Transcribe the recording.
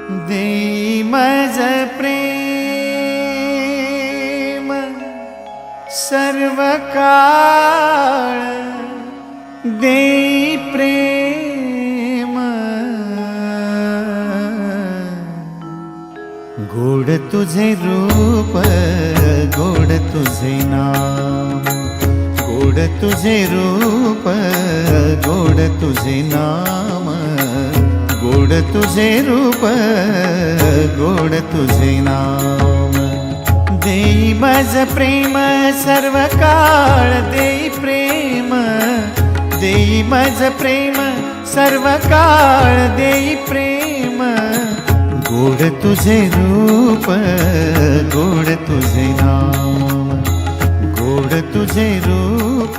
देई मज प्रेम सर्व काळ, देई प्रेम गोड तुझे रूप, गोड तुझे नाम, गोड तुझे रूप, गोड तुझे नाम, गोड तुझे रूप, गोड तुझे नाम। देई मज प्रेम सर्व काळ, देई प्रेम, देई मज प्रेम सर्व काळ, देई प्रेम गोड तुझे रूप, गोड तुझे नाम, गोड तुझे रूप।